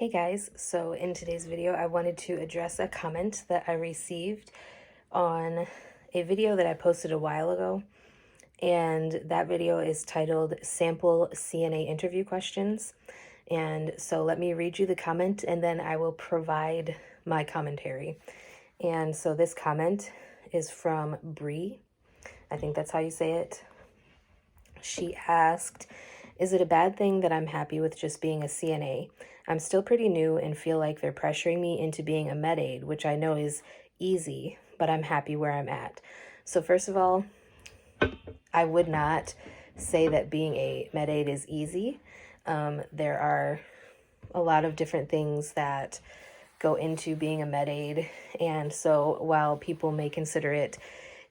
Hey guys, so in today's video I wanted to address a comment that I received on a video that I posted a while ago, and that video is titled Sample CNA Interview Questions. And so let me read you the comment and then I will provide my commentary. And so this comment is from Bree. I think that's how you say it. She asked, "Is it a bad thing that I'm happy with just being a CNA? I'm still pretty new and feel like they're pressuring me into being a med aid, which I know is easy, but I'm happy where I'm at." So first of all, I would not say that being a med aid is easy. There are a lot of different things that go into being a med aid. And so while people may consider it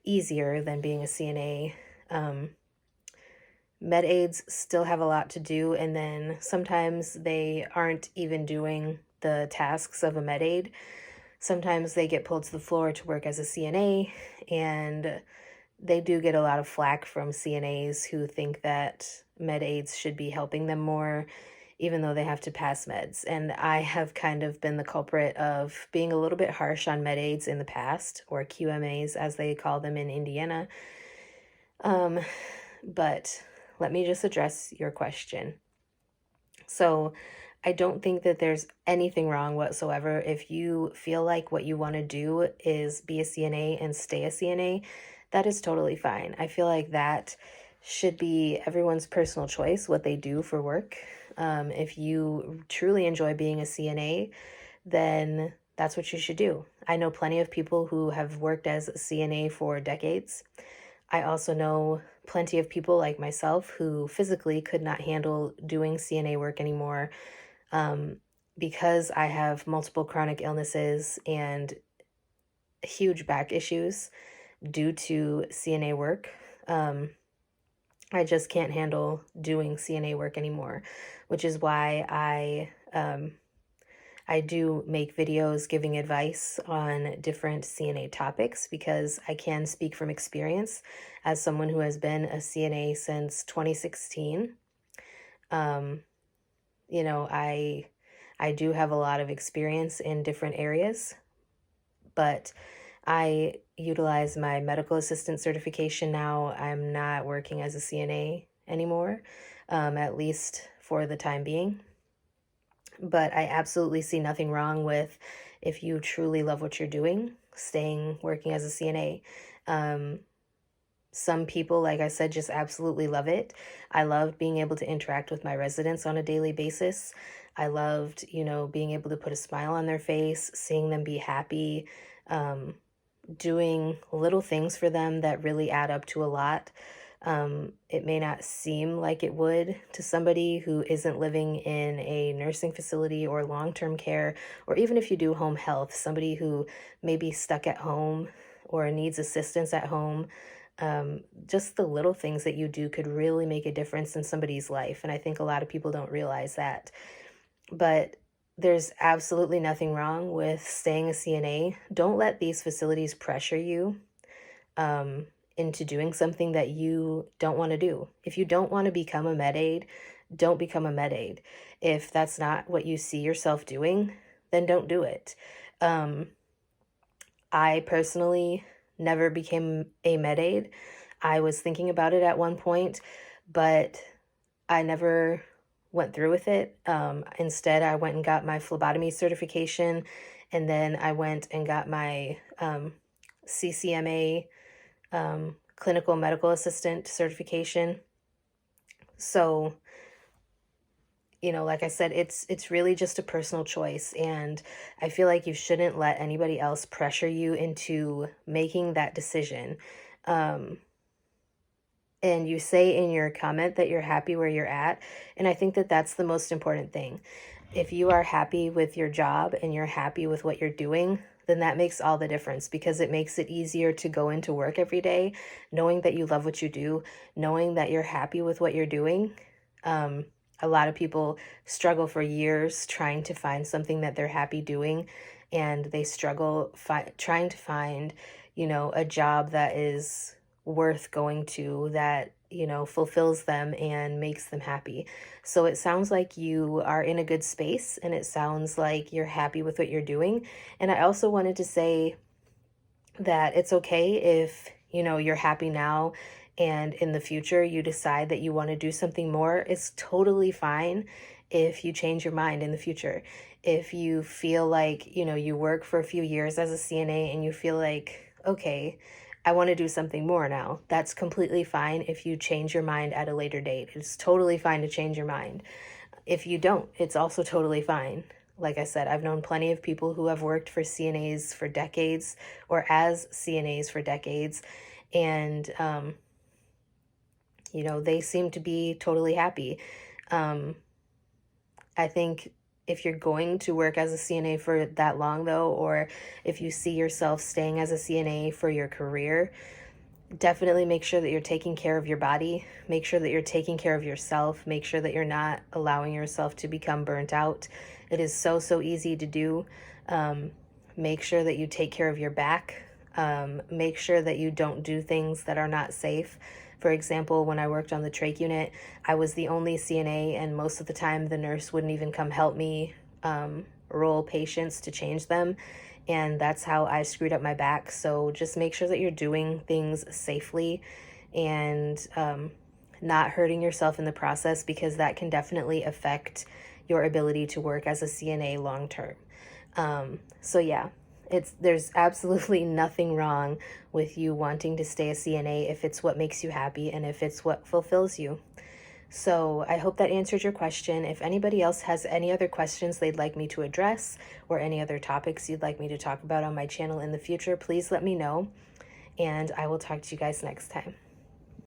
easier than being a CNA, med aids still have a lot to do, and then sometimes they aren't even doing the tasks of a med aid. Sometimes they get pulled to the floor to work as a CNA, and they do get a lot of flack from CNAs who think that med aids should be helping them more, even though they have to pass meds. And I have kind of been the culprit of being a little bit harsh on med aids in the past, or QMAs as they call them in Indiana. But let me just address your question. So I don't think that there's anything wrong whatsoever if you feel like what you want to do is be a CNA and stay a CNA. That is totally fine. I feel like that should be everyone's personal choice, what they do for work. If you truly enjoy being a CNA, then that's what you should do. I know plenty of people who have worked as a CNA for decades. I also know plenty of people like myself who physically could not handle doing CNA work anymore, because I have multiple chronic illnesses and huge back issues due to CNA work. I just can't handle doing CNA work anymore, which is why I do make videos giving advice on different CNA topics, because I can speak from experience as someone who has been a CNA since 2016. I do have a lot of experience in different areas, but I utilize my medical assistant certification now. I'm not working as a CNA anymore, at least for the time being. But I absolutely see nothing wrong with, if you truly love what you're doing, staying working as a CNA. Some people, like I said, just absolutely love it. I loved being able to interact with my residents on a daily basis. I loved, being able to put a smile on their face, seeing them be happy, doing little things for them that really add up to a lot. It may not seem like it would to somebody who isn't living in a nursing facility or long-term care, or even if you do home health, somebody who may be stuck at home or needs assistance at home. Just the little things that you do could really make a difference in somebody's life. And I think a lot of people don't realize that. But there's absolutely nothing wrong with staying a CNA. Don't let these facilities pressure you into doing something that you don't want to do. If you don't want to become a med aid, don't become a med aid. If that's not what you see yourself doing, then don't do it. I personally never became a med aid. I was thinking about it at one point, but I never went through with it. Instead, I went and got my phlebotomy certification, and then I went and got my CCMA clinical medical assistant certification. So, like I said, it's really just a personal choice, and I feel like you shouldn't let anybody else pressure you into making that decision. And you say in your comment that you're happy where you're at, and I think that that's the most important thing. If you are happy with your job and you're happy with what you're doing, then that makes all the difference, because it makes it easier to go into work every day, knowing that you love what you do, knowing that you're happy with what you're doing. A lot of people struggle for years trying to find something that they're happy doing, and they struggle trying to find, a job that is worth going to, that you know, fulfills them and makes them happy. So it sounds like you are in a good space, and it sounds like you're happy with what you're doing. And I also wanted to say that it's okay if, you know, you're happy now and in the future you decide that you want to do something more. It's totally fine if you change your mind in the future. If you feel like, you know, you work for a few years as a CNA and you feel like, okay, I want to do something more now. That's completely fine if you change your mind at a later date. It's totally fine to change your mind. If you don't, it's also totally fine. Like I said, I've known plenty of people who have worked for CNAs for decades or as CNAs for decades, and, you know, they seem to be totally happy. I think if you're going to work as a CNA for that long, though, or if you see yourself staying as a CNA for your career, definitely make sure that you're taking care of your body. Make sure that you're taking care of yourself. Make sure that you're not allowing yourself to become burnt out. It is so easy to do. Make sure that you take care of your back. Make sure that you don't do things that are not safe. For example, when I worked on the trach unit, I was the only CNA, and most of the time the nurse wouldn't even come help me roll patients to change them. And that's how I screwed up my back. So just make sure that you're doing things safely and not hurting yourself in the process, because that can definitely affect your ability to work as a CNA long term. So yeah, there's absolutely nothing wrong with you wanting to stay a CNA if it's what makes you happy and if it's what fulfills you. So I hope that answered your question. If anybody else has any other questions they'd like me to address, or any other topics you'd like me to talk about on my channel in the future, please let me know, and I will talk to you guys next time.